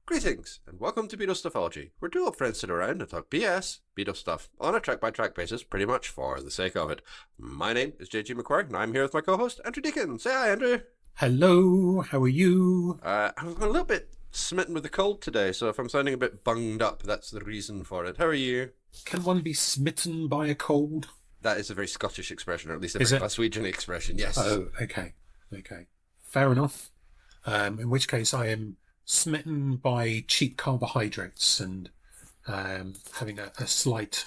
Greetings, and welcome to Beatles Stuffology, where two old friends sit around and talk BS, Beatles stuff, on a track-by-track basis, pretty much for the sake of it. My name is McQuarrie, and I'm here with my co-host, Andrew Deacon. Say hi, Andrew. Hello, how are you? I'm a little bit smitten with the cold today, so if I'm sounding a bit bunged up, that's the reason for it. How are you? Can one be smitten by a cold? That is a very Scottish expression, or at least a Is very it? Glaswegian expression, yes. Oh, okay. Fair enough. In which case I am smitten by cheap carbohydrates and having a slight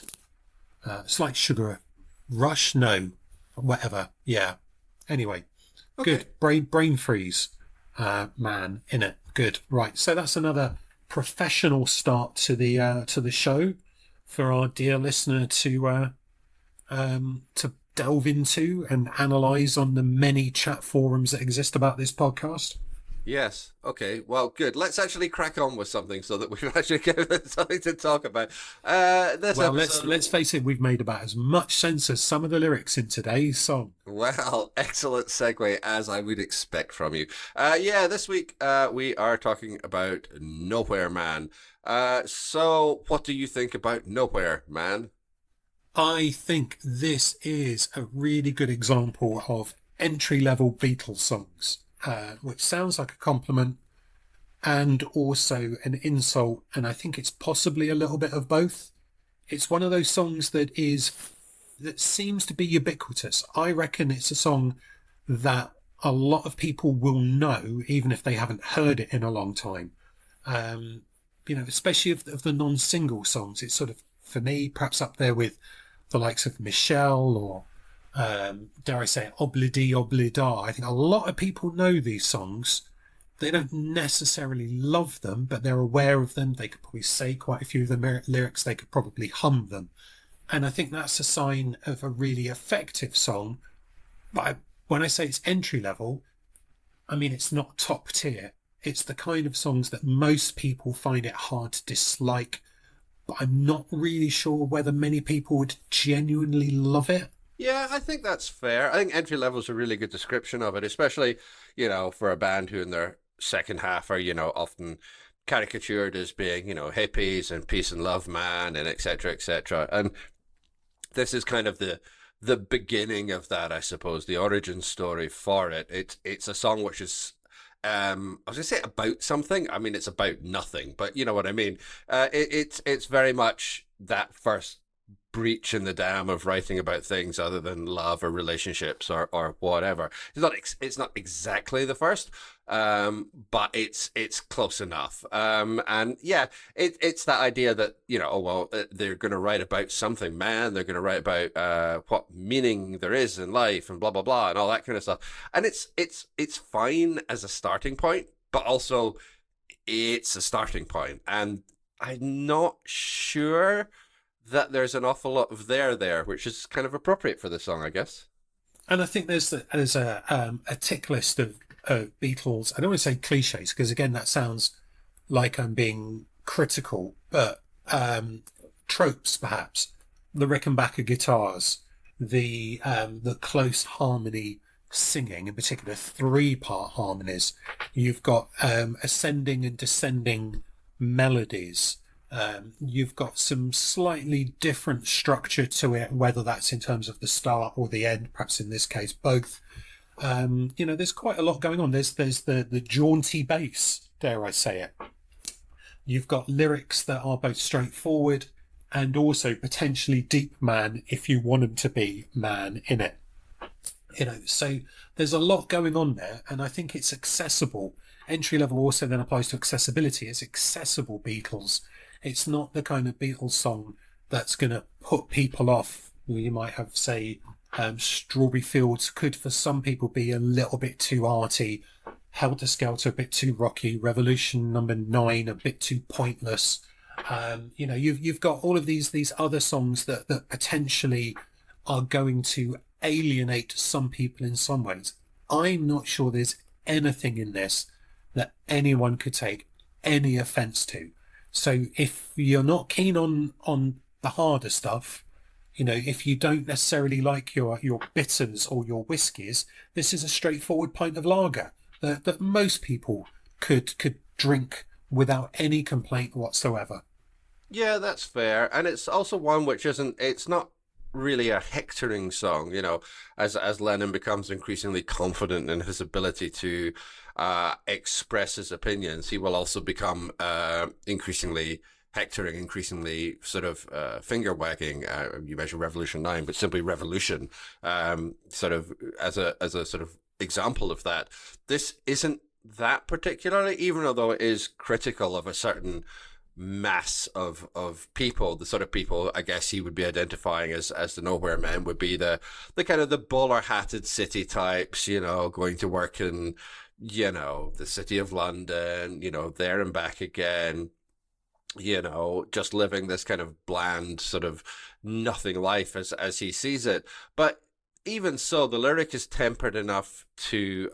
sugar rush. No, whatever. Yeah. Anyway, Okay. good. Brain freeze, man, in it. Good. Right. So that's another professional start to the show for our dear listener to delve into and analyse on the many chat forums that exist about this podcast. Yes. Okay. Well, good. Let's actually crack on with something so that we can actually get something to talk about. This Well, episode... let's face it, we've made about as much sense as some of the lyrics in today's song. Well, excellent segue, as I would expect from you. This week we are talking about Nowhere Man. So what do you think about Nowhere Man? I think this is a really good example of entry-level Beatles songs, which sounds like a compliment and also an insult, and I think it's possibly a little bit of both. It's one of those songs that seems to be ubiquitous. I reckon it's a song that a lot of people will know, even if they haven't heard it in a long time. Especially of the non-single songs. It's sort of, for me, perhaps up there with the likes of Michelle or, dare I say, Oblidi Oblida. I think a lot of people know these songs. They don't necessarily love them, but they're aware of them. They could probably say quite a few of the lyrics. They could probably hum them. And I think that's a sign of a really effective song. But when I say it's entry level, I mean it's not top tier. It's the kind of songs that most people find it hard to dislike. But I'm not really sure whether many people would genuinely love it. Yeah, I think that's fair. I think entry level is a really good description of it, especially, for a band who in their second half are, often caricatured as being, hippies and peace and love man and et cetera, et cetera. And this is kind of the beginning of that, I suppose, the origin story for it. It's a song which is I was gonna say about something. I mean, it's about nothing, but you know what I mean. It's very much that first breach in the dam of writing about things other than love or relationships or whatever. It's not exactly the first, but it's close enough. And yeah, it's that idea that they're going to write about something, man. They're going to write about what meaning there is in life and blah blah blah and all that kind of stuff. And it's fine as a starting point, but also it's a starting point, and I'm not sure that there's an awful lot of there, which is kind of appropriate for the song, I guess. And I think there's a tick list of Beatles. I don't want to say cliches because again that sounds like I'm being critical, but tropes perhaps. The Rickenbacker guitars, the close harmony singing, in particular 3-part harmonies. You've got ascending and descending melodies. You've got some slightly different structure to it, whether that's in terms of the start or the end, perhaps in this case both. There's quite a lot going on. There's the jaunty bass, dare I say it. You've got lyrics that are both straightforward and also potentially deep man if you want them to be man in it. So there's a lot going on there, and I think it's accessible. Entry level also then applies to accessibility. It's accessible Beatles. It's not the kind of Beatles song that's going to put people off. You might have, say, Strawberry Fields could for some people be a little bit too arty, Helter Skelter a bit too rocky, Revolution Number 9 a bit too pointless. You've got all of these other songs that potentially are going to alienate some people in some ways. I'm not sure there's anything in this that anyone could take any offence to. So if you're not keen on the harder stuff, if you don't necessarily like your bitters or your whiskies, this is a straightforward pint of lager that most people could drink without any complaint whatsoever. Yeah, that's fair. And it's also one which isn't, it's not really a hectoring song, as Lennon becomes increasingly confident in his ability to express his opinions, he will also become increasingly hectoring, increasingly sort of finger wagging. You mentioned Revolution 9, but simply Revolution, sort of as a sort of example of that. This isn't that particularly, even although it is critical of a certain mass of people, the sort of people I guess he would be identifying as the nowhere men would be the kind of the bowler hatted city types, going to work in, the city of London, there and back again, just living this kind of bland sort of nothing life as he sees it. But even so, the lyric is tempered enough to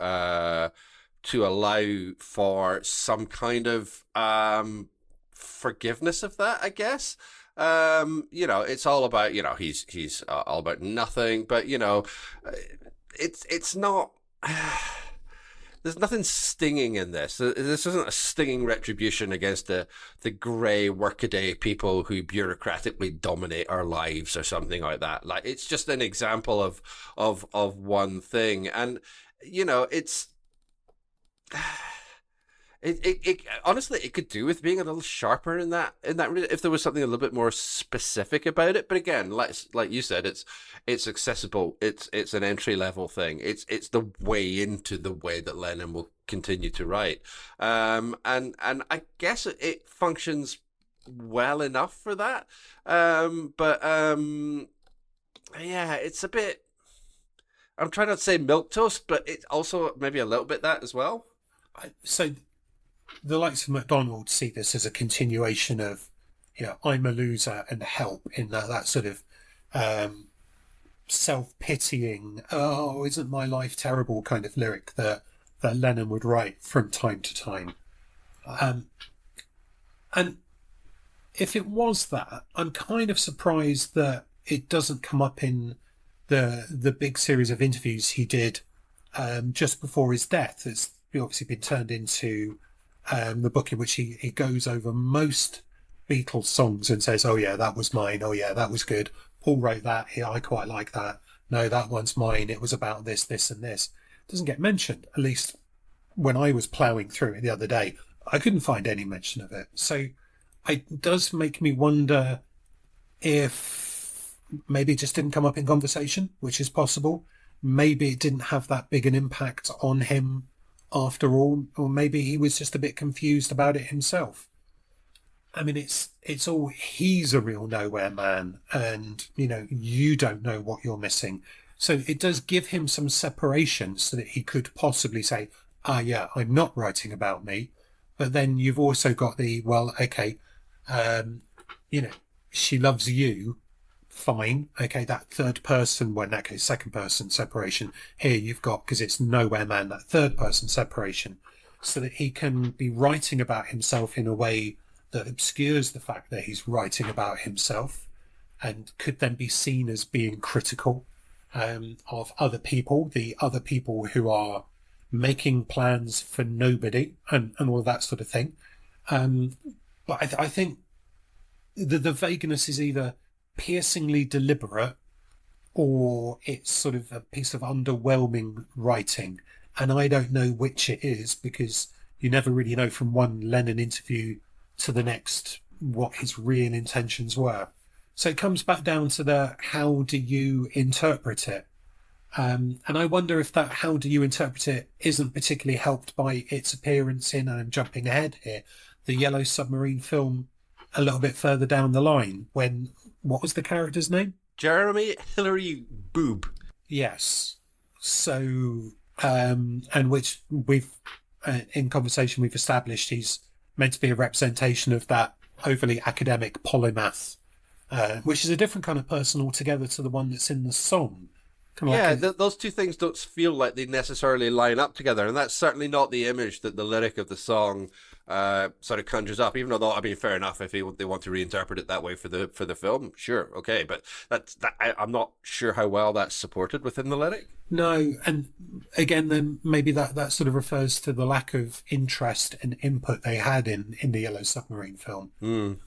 allow for some kind of forgiveness of that, I guess. It's all about, he's all about nothing, but it's not. There's nothing stinging in this. This isn't a stinging retribution against the grey workaday people who bureaucratically dominate our lives or something like that. Like, it's just an example of one thing, and it's. It honestly, it could do with being a little sharper in that if there was something a little bit more specific about it. But again, like you said, it's accessible. It's an entry level thing. It's the way into the way that Lennon will continue to write. And I guess it functions well enough for that. But yeah, it's a bit. I'm trying not to say milquetoast, but it's also maybe a little bit that as well. So the likes of McDonald see this as a continuation of, I'm a loser and help, in that sort of self-pitying, oh, isn't my life terrible kind of lyric that Lennon would write from time to time. And if it was that, I'm kind of surprised that it doesn't come up in the big series of interviews he did just before his death. It's obviously been turned into the book in which he goes over most Beatles songs and says, oh yeah, that was mine. Oh yeah, that was good. Paul wrote that. Yeah, I quite like that. No, that one's mine. It was about this, this and this. It doesn't get mentioned. At least when I was ploughing through it the other day, I couldn't find any mention of it. So it does make me wonder if maybe it just didn't come up in conversation, which is possible. Maybe it didn't have that big an impact on him after all, or maybe he was just a bit confused about it himself. I mean, it's all, he's a real nowhere man, and you don't know what you're missing. So it does give him some separation so that he could possibly say, yeah, I'm not writing about me. But then you've also got the, well, okay, she loves you. Fine. Okay, that third person, well, in that case, second person separation. Here you've got, because it's nowhere man, that third person separation, so that he can be writing about himself in a way that obscures the fact that he's writing about himself, and could then be seen as being critical of other people, the other people who are making plans for nobody, and all that sort of thing. But I think the vagueness is either piercingly deliberate, or it's sort of a piece of underwhelming writing, and I don't know which it is, because you never really know from one Lennon interview to the next what his real intentions were. So it comes back down to the how do you interpret it, and I wonder if that how do you interpret it isn't particularly helped by its appearance in, and I'm jumping ahead here, the Yellow Submarine film a little bit further down the line, when, what was the character's name? Jeremy Hillary Boob. Yes. So, and which we've, in conversation, we've established he's meant to be a representation of that overly academic polymath, which is a different kind of person altogether to the one that's in the song. kind of like Yeah, a, those two things don't feel like they necessarily line up together, and that's certainly not the image that the lyric of the song sort of conjures up. Even though, I mean, fair enough if they want to reinterpret it that way for the film, sure, okay, but I'm not sure how well that's supported within the lyric. no. And again, then maybe that sort of refers to the lack of interest and input they had in the Yellow Submarine film. Mm.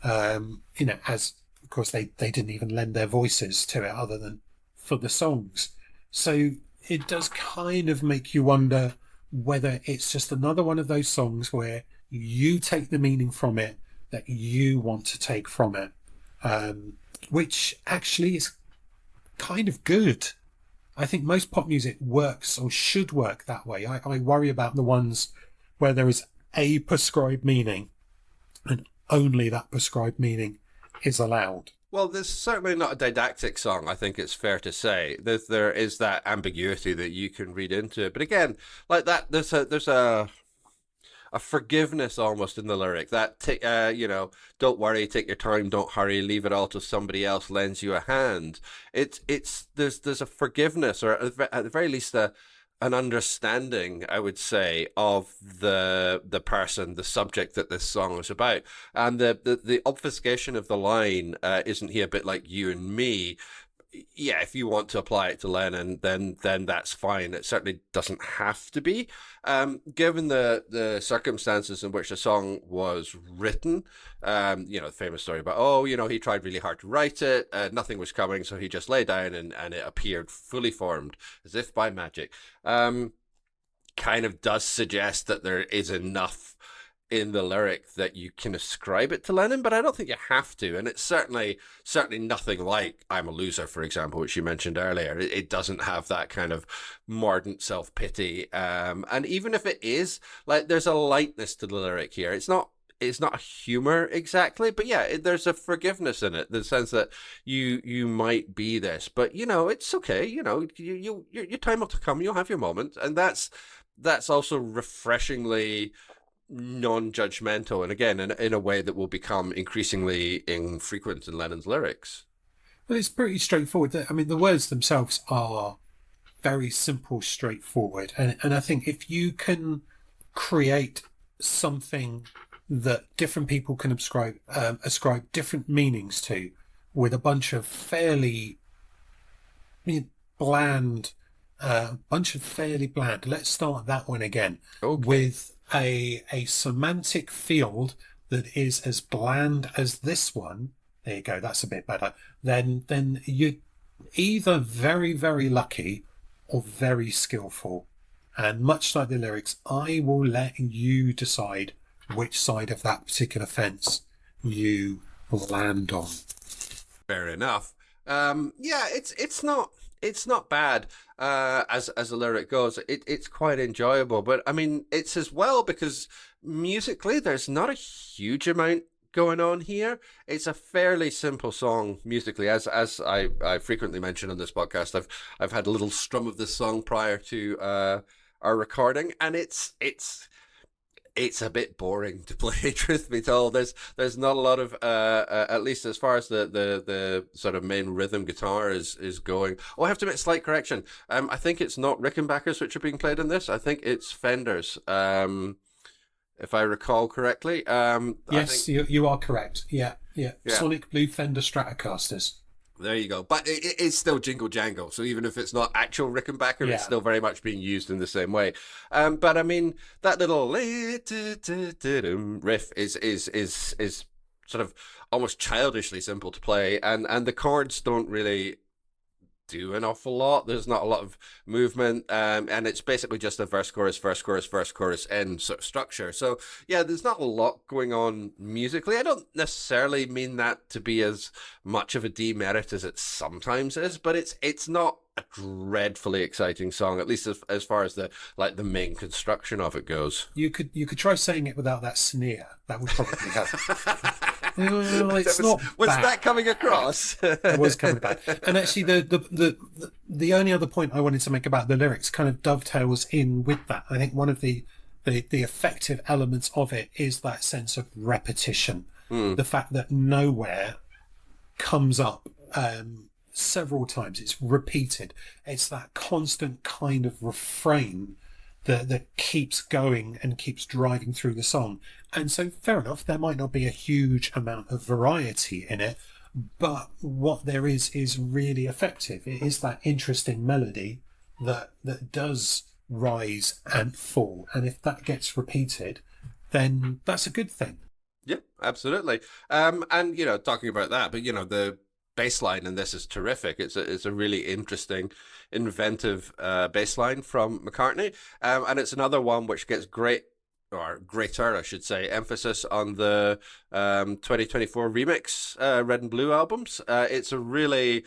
As of course they didn't even lend their voices to it other than for the songs. So it does kind of make you wonder whether it's just another one of those songs where you take the meaning from it that you want to take from it, which actually is kind of good. I think most pop music works or should work that way. I worry about the ones where there is a prescribed meaning and only that prescribed meaning is allowed. Well, there's certainly not a didactic song, I think it's fair to say. There is that ambiguity that you can read into it. But again, like that, there's a forgiveness almost in the lyric that don't worry, take your time, don't hurry, leave it all till somebody else lends you a hand. There's a forgiveness, or at the very least an understanding, I would say, of the person, the subject that this song is about, and the obfuscation of the line, "Isn't he a bit like you and me?" Yeah, if you want to apply it to Lennon, then that's fine. It certainly doesn't have to be. Given the circumstances in which the song was written, the famous story about, he tried really hard to write it, nothing was coming, so he just lay down and it appeared fully formed as if by magic. Kind of does suggest that there is enough in the lyric that you can ascribe it to Lennon, but I don't think you have to. And it's certainly nothing like "I'm a Loser," for example, which you mentioned earlier. It doesn't have that kind of mordant self-pity. And even if it is, like, there's a lightness to the lyric here. It's not a humor exactly, but yeah, there's a forgiveness in it, the sense that you might be this, but it's okay. Your time will come. You'll have your moment, and that's also refreshingly non-judgmental, and again, in a way that will become increasingly infrequent in Lennon's lyrics. But it's pretty straightforward. I mean, the words themselves are very simple, straightforward, and I think if you can create something that different people can ascribe different meanings to, with a bunch of fairly bland, Let's start that one again. Okay. With a semantic field that is as bland as this one. There you go. That's a bit better. Then you're either very, very lucky or very skillful. And much like the lyrics, I will let you decide which side of that particular fence you land on. Fair enough. Yeah, it's not bad as a lyric goes. It's quite enjoyable, but I mean, it's as well because musically there's not a huge amount going on here. It's a fairly simple song musically, as I frequently mention on this podcast. I've had a little strum of this song prior to our recording, and it's a bit boring to play, truth be told. There's not a lot of at least as far as the sort of main rhythm guitar is going. Oh, I have to make a slight correction. I think it's not Rickenbackers which are being played in this. I think it's Fenders. If I recall correctly. Yes, you are correct. Yeah. Sonic Blue Fender Stratocasters. There you go. But it's still Jingle Jangle. So even if it's not actual Rickenbacker, it's still very much being used in the same way. But I mean, that little riff is sort of almost childishly simple to play, and the chords don't really do an awful lot. There's not a lot of movement, and it's basically just a verse, chorus, end sort of structure. So yeah, there's not a lot going on musically. I don't necessarily mean that to be as much of a demerit as it sometimes is, but it's not a dreadfully exciting song, at least as far as the main construction of it goes. You could try saying it without that sneer. That would probably help. It's not was bad. that coming across? It was coming back. And actually, the only other point I wanted to make about the lyrics kind of dovetails in with that. I think one of the effective elements of it is that sense of repetition. The fact that nowhere comes up several times. It's repeated. It's that constant kind of refrain that keeps going and keeps driving through the song. And so, fair enough, there might not be a huge amount of variety in it, but what there is really effective. It is that interesting melody that does rise and fall, and if that gets repeated, then that's a good thing. Yeah, absolutely. And talking about that, but the bass line in this is terrific. It's a really interesting, inventive bass line from McCartney, and it's another one which gets great, or greater, I should say, emphasis on the 2024 remix Red and Blue albums. It's a really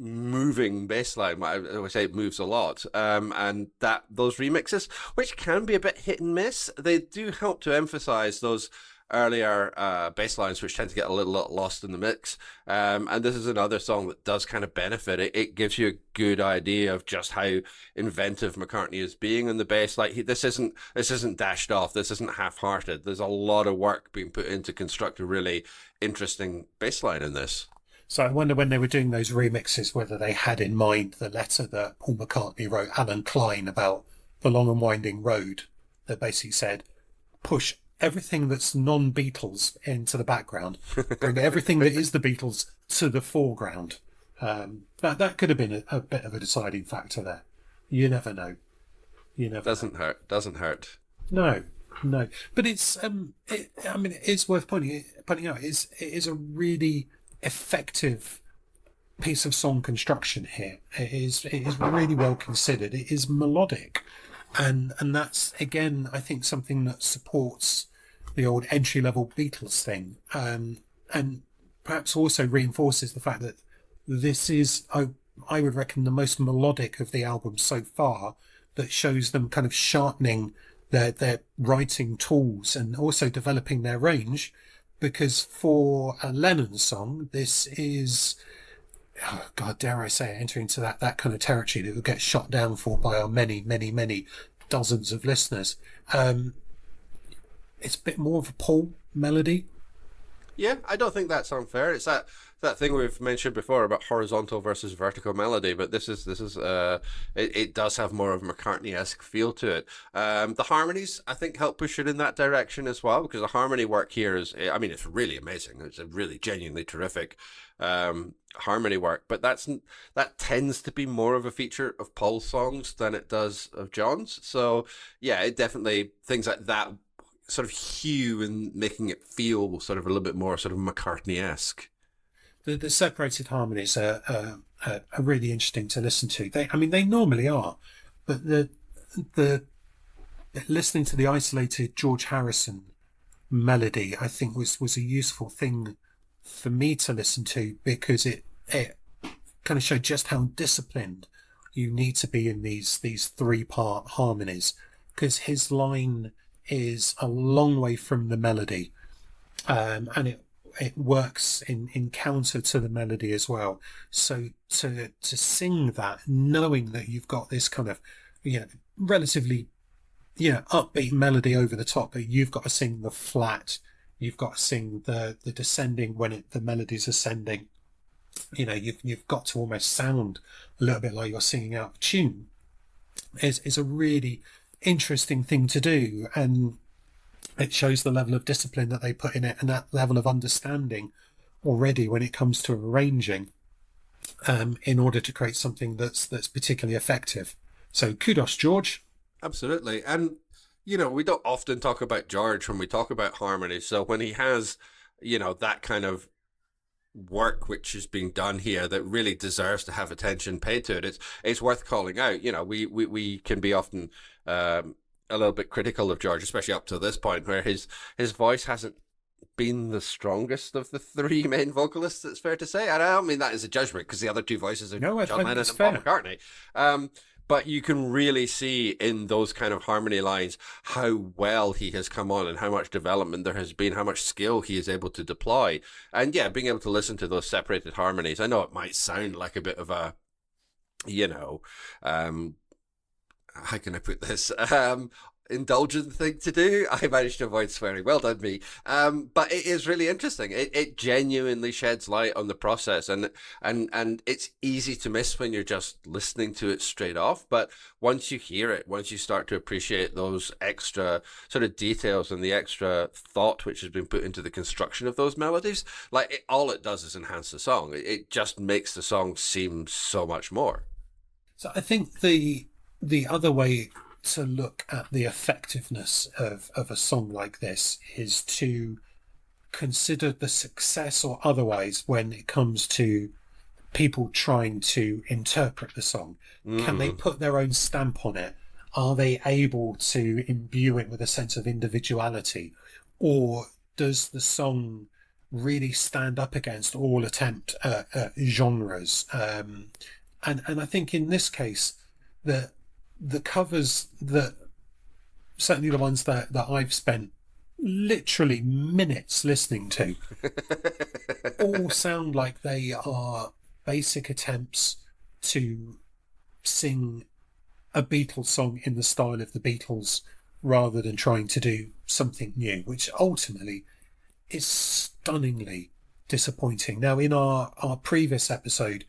moving bass line. I always say it moves a lot, and that those remixes, which can be a bit hit and miss, they do help to emphasize those earlier bass lines, which tend to get a little lost in the mix. And this is another song that does kind of benefit. It gives you a good idea of just how inventive McCartney is being in the bass. Like this isn't dashed off. This isn't half-hearted. There's a lot of work being put in to construct a really interesting bass line in this. So I wonder when they were doing those remixes whether they had in mind the letter that Paul McCartney wrote Alan Klein about the long and winding road, that basically said, push everything that's non-Beatles into the background, bring everything that is the Beatles to the foreground. That could have been a bit of a deciding factor there. You never know. You never Doesn't hurt. Doesn't hurt. No, no. But it's it's worth pointing out. It is a really effective piece of song construction here. It is really well considered. It is melodic, and that's again, I think, something that supports the old entry level Beatles thing, and perhaps also reinforces the fact that this is, I would reckon, the most melodic of the albums so far. That shows them kind of sharpening their writing tools and also developing their range. Because for a Lennon song, this is, oh God, dare I say it, entering into that kind of territory that will get shot down for by our many, many, many dozens of listeners. It's a bit more of a Paul melody. Yeah, I don't think that's unfair. It's that thing we've mentioned before about horizontal versus vertical melody, but this is it does have more of a McCartney-esque feel to it. The harmonies, I think, help push it in that direction as well, because the harmony work here is, I mean, it's really amazing. It's a really genuinely terrific harmony work, but that tends to be more of a feature of Paul's songs than it does of John's. So yeah, it definitely, things like that sort of hue and making it feel sort of a little bit more sort of McCartney-esque. The separated harmonies are really interesting to listen to. They normally are, but the listening to the isolated George Harrison melody, I think, was a useful thing for me to listen to, because it kind of showed just how disciplined you need to be in these 3-part harmonies, because his line is a long way from the melody, and it works in counter to the melody as well. So to sing that, knowing that you've got this kind of relatively upbeat melody over the top, but you've got to sing the flat, you've got to sing the descending when the melody's ascending. You've got to almost sound a little bit like you're singing out of tune. Is a really interesting thing to do, and it shows the level of discipline that they put in it, and that level of understanding already when it comes to arranging, in order to create something that's particularly effective. So kudos, George. Absolutely. And we don't often talk about George when we talk about harmony, so when he has that kind of work which is being done here that really deserves to have attention paid to it, it's worth calling out. We can be often a little bit critical of George, especially up to this point, where his voice hasn't been the strongest of the 3 main vocalists, it's fair to say. And I don't mean that as a judgment, because the other 2 voices are John Lennon and Paul McCartney. But you can really see in those kind of harmony lines how well he has come on and how much development there has been, how much skill he is able to deploy. And yeah, being able to listen to those separated harmonies, I know it might sound like a bit of a, how can I put this? indulgent thing to do. I managed to avoid swearing. Well done, me. But it is really interesting. It genuinely sheds light on the process, and it's easy to miss when you're just listening to it straight off. But once you hear it, once you start to appreciate those extra sort of details and the extra thought which has been put into the construction of those melodies, like all it does is enhance the song. It just makes the song seem so much more. So I think the other way to look at the effectiveness of a song like this is to consider the success or otherwise when it comes to people trying to interpret the song. Can they put their own stamp on it? Are they able to imbue it with a sense of individuality? Or does the song really stand up against all attempt at genres? And I think in this case, the covers that certainly the ones that I've spent literally minutes listening to all sound like they are basic attempts to sing a Beatles song in the style of the Beatles rather than trying to do something new, which ultimately is stunningly disappointing. Now, in our previous episode,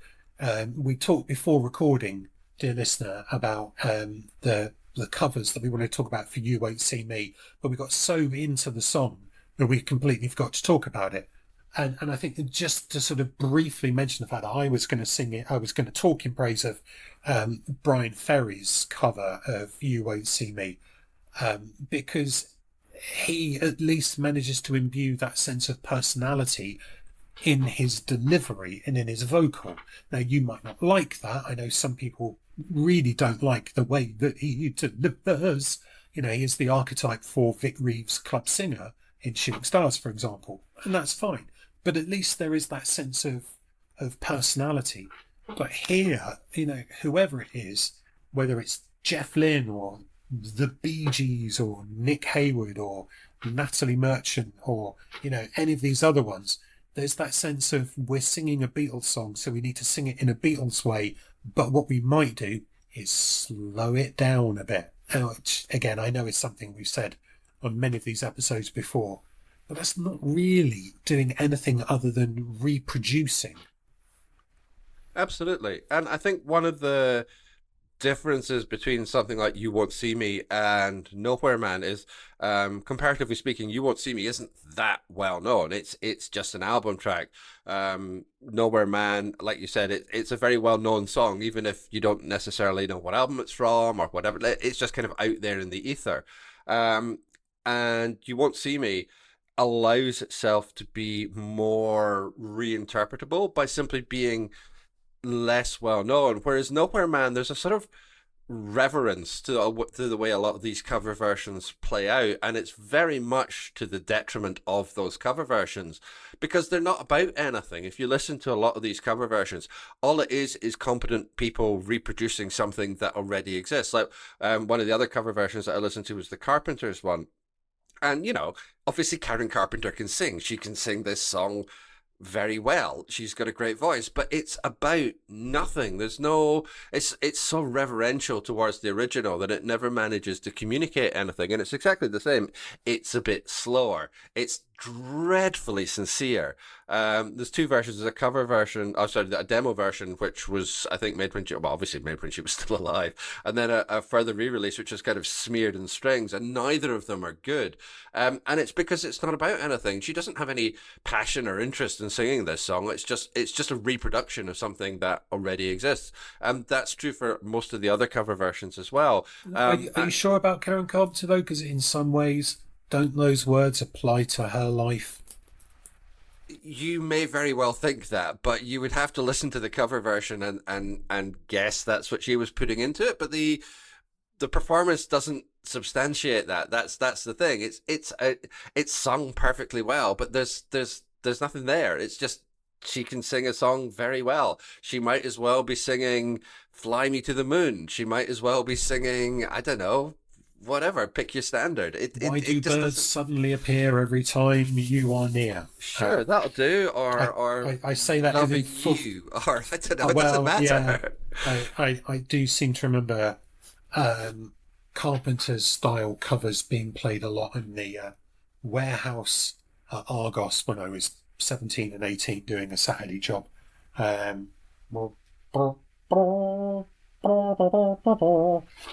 we talked before recording, dear listener, about the covers that we want to talk about for You Won't See Me, but we got so into the song that we completely forgot to talk about it. And I think just to sort of briefly mention the fact that I was going to sing it, I was going to talk in praise of Brian Ferry's cover of You Won't See Me, because he at least manages to imbue that sense of personality in his delivery and in his vocal. Now, you might not like that. I know some people really don't like the way that he delivers. You know, he is the archetype for Vic Reeves' club singer in Shooting Stars, for example, and that's fine. But at least there is that sense of personality. But here, you know, whoever it is, whether it's Jeff Lynne or the Bee Gees or Nick Hayward or Natalie Merchant or, you know, any of these other ones, there's that sense of we're singing a Beatles song, so we need to sing it in a Beatles way. But what we might do is slow it down a bit. Which, again, I know is something we've said on many of these episodes before, but that's not really doing anything other than reproducing. Absolutely. And I think one of the differences between something like You Won't See Me and Nowhere Man is, comparatively speaking, You Won't See Me isn't that well known. It's just an album track. Nowhere Man, like you said, it's a very well known song, even if you don't necessarily know what album it's from or whatever. It's just kind of out there in the ether. And You Won't See Me allows itself to be more reinterpretable by simply being less well known. Whereas Nowhere Man, there's a sort of reverence to the way a lot of these cover versions play out, and it's very much to the detriment of those cover versions because they're not about anything. If you listen to a lot of these cover versions, all it is competent people reproducing something that already exists. Like one of the other cover versions that I listened to was the Carpenters one. And, you know, obviously Karen Carpenter can sing. She can sing this song very well. She's got a great voice, but it's about nothing. There's no, it's so reverential towards the original that it never manages to communicate anything. And it's exactly the same. It's a bit slower. It's dreadfully sincere. There's two versions. There's a cover version, a demo version, which was, I think, made when she, well, obviously made when she was still alive, and then a further re-release, which is kind of smeared in strings, and neither of them are good. And it's because it's not about anything. She doesn't have any passion or interest in singing this song. It's just a reproduction of something that already exists. And that's true for most of the other cover versions as well. Are you sure about Karen Carpenter, though? Because in some ways, don't those words apply to her life? You may very well think that, but you would have to listen to the cover version and guess that's what she was putting into it. But the performance doesn't substantiate that. That's the thing. It's sung perfectly well, but there's nothing there. It's just she can sing a song very well. She might as well be singing "Fly Me to the Moon." She might as well be singing, I don't know, whatever, pick your standard. Why do birds suddenly appear every time you are near? Sure, that'll do. Or I say that loving you, or I don't know. It well, doesn't matter. Yeah, I do seem to remember Carpenter's style covers being played a lot in the warehouse at Argos when I was 17 and 18 doing a Saturday job. Um,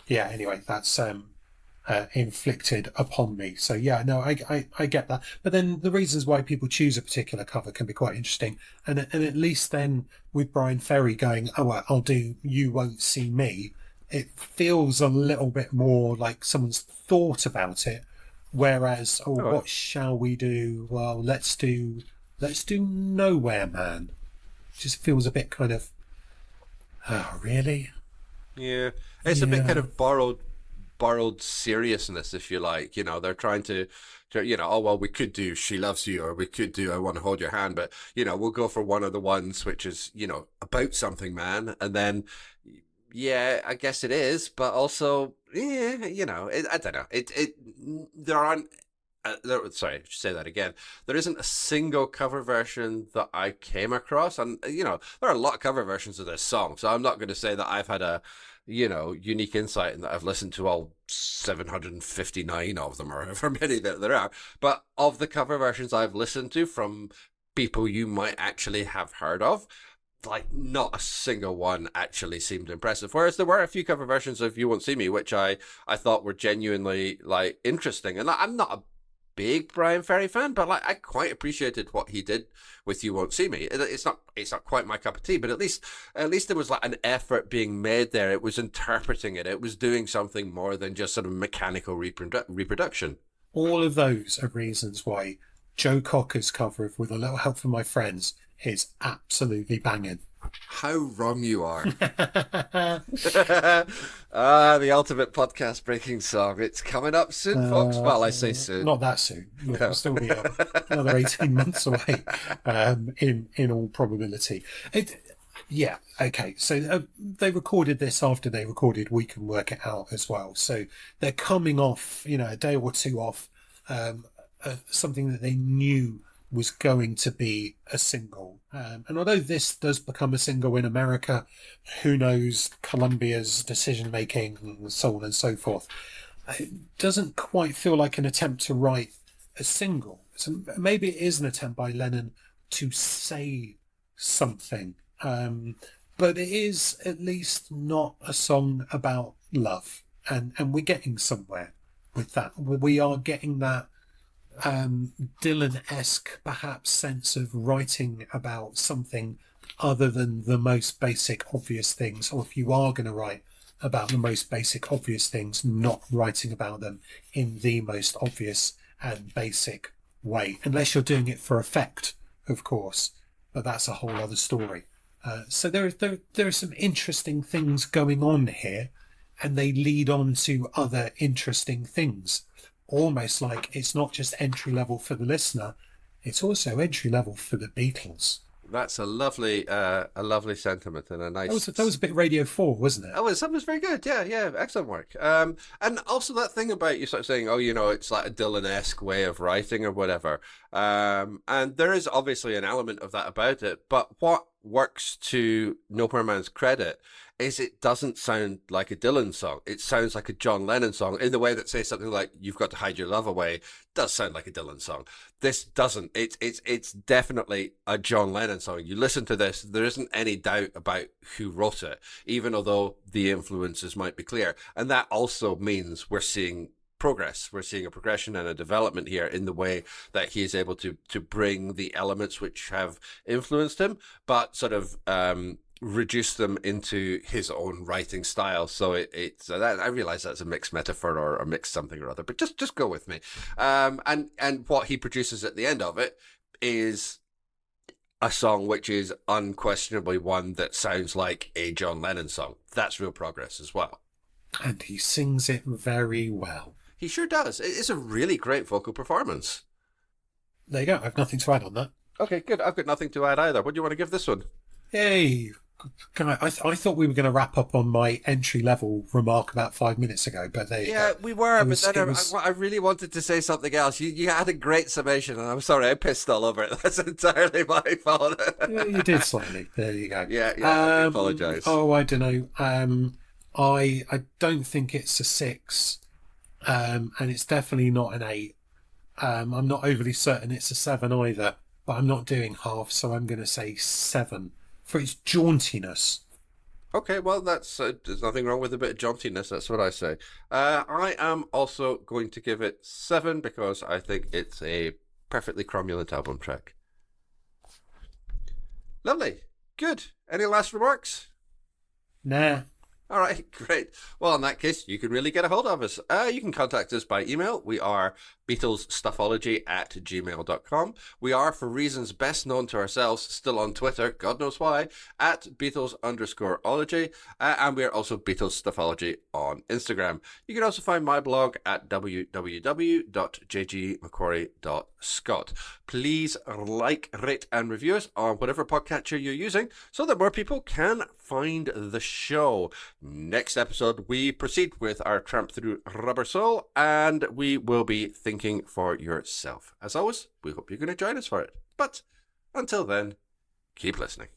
yeah, anyway, that's inflicted upon me. So yeah, no, I get that. But then the reasons why people choose a particular cover can be quite interesting. And at least then with Brian Ferry going, oh, well, I'll do You Won't See Me, it feels a little bit more like someone's thought about it. Whereas, oh, Oh, what shall we do? Well, let's do Nowhere Man. Just feels a bit kind of, oh, really? yeah. It's a bit kind Yeah. of borrowed seriousness, if you like. They're trying to, oh well, we could do She Loves You, or we could do I Want to Hold Your Hand, but we'll go for one of the ones which is about something, man, and then yeah, I guess it is, but also yeah, I don't know. There aren't. Sorry, I should say that again. There isn't a single cover version that I came across, and there are a lot of cover versions of this song. So I'm not going to say that I've had a unique insight and that I've listened to all 759 of them or however many that there are. But of the cover versions I've listened to from people you might actually have heard of, like not a single one actually seemed impressive. Whereas there were a few cover versions of You Won't See Me, which I thought were genuinely like interesting. And I'm not a big Brian Ferry fan, but like I quite appreciated what he did with You Won't See Me. It's not quite my cup of tea, but at least there was like an effort being made there. It was interpreting it. It was doing something more than just sort of mechanical reproduction. All of those are reasons why Joe Cocker's cover of With a Little Help from My Friends is absolutely banging. How wrong you are. The ultimate podcast breaking song. It's coming up soon, folks. Well, I say soon. Not that soon. Yeah, No. it'll still be another 18 months away, in all probability. Yeah, okay. So they recorded this after they recorded We Can Work It Out as well. So they're coming off, a day or two off something that they knew was going to be a single. And although this does become a single in America, who knows Columbia's decision making and so on and so forth. It doesn't quite feel like an attempt to write a single. So maybe it is an attempt by Lennon to say something. But it is at least not a song about love. And we're getting somewhere with that. We are getting that Dylan-esque perhaps sense of writing about something other than the most basic obvious things, or if you are going to write about the most basic obvious things, not writing about them in the most obvious and basic way, unless you're doing it for effect, of course, but that's a whole other story. So there are some interesting things going on here, and they lead on to other interesting things. Almost like it's not just entry level for the listener, it's also entry level for the Beatles. That's a lovely sentiment and a nice. That was a bit Radio 4, wasn't it? That was very good. Yeah, yeah, excellent work. And also that thing about you sort of saying, oh, it's like a Dylan-esque way of writing or whatever. And there is obviously an element of that about it. But what works to Nowhere Man's credit is it doesn't sound like a Dylan song. It sounds like a John Lennon song in the way that, say, something like "You've Got to Hide Your Love Away" does sound like a Dylan song. This doesn't. It's definitely a John Lennon song. You listen to this, there isn't any doubt about who wrote it, even although the influences might be clear. And that also means we're seeing progress. We're seeing a progression and a development here in the way that he is able to bring the elements which have influenced him, but sort of reduce them into his own writing style. So it's I realize that's a mixed metaphor or a mixed something or other, but just go with me. And what he produces at the end of it is a song which is unquestionably one that sounds like a John Lennon song. That's real progress as well. And he sings it very well. He sure does. It's a really great vocal performance. There you go. I've nothing to add on that. Okay, good. I've got nothing to add either. What do you want to give this one? Hey, I thought we were going to wrap up on my entry level remark about 5 minutes ago, but there you Yeah, go. we were, It was- but then it was- I really wanted to say something else. You had a great summation, and I'm sorry I pissed all over it. That's entirely my fault. Yeah, you did slightly. There you go. Yeah, I apologise. Oh, I don't know. I don't think it's a 6, and it's definitely not an 8. I'm not overly certain it's a 7 either, but I'm not doing half, so I'm going to say 7 for its jauntiness. Okay, well, there's nothing wrong with a bit of jauntiness. That's what I say. I am also going to give it 7 because I think it's a perfectly cromulent album track. Lovely. Good. Any last remarks? Nah. All right, great. Well, in that case, you can really get a hold of us. You can contact us by email. We are BeatlesStuffology@gmail.com. We are, for reasons best known to ourselves, still on Twitter, God knows why, at Beatles_ology. And we are also Beatles Stuffology on Instagram. You can also find my blog at www.jgmcquarrie.scot. Please like, rate, and review us on whatever podcatcher you're using so that more people can find the show. Next episode, we proceed with our tramp through Rubber Soul, and we will be thinking for yourself. As always, we hope you're going to join us for it. But until then, keep listening.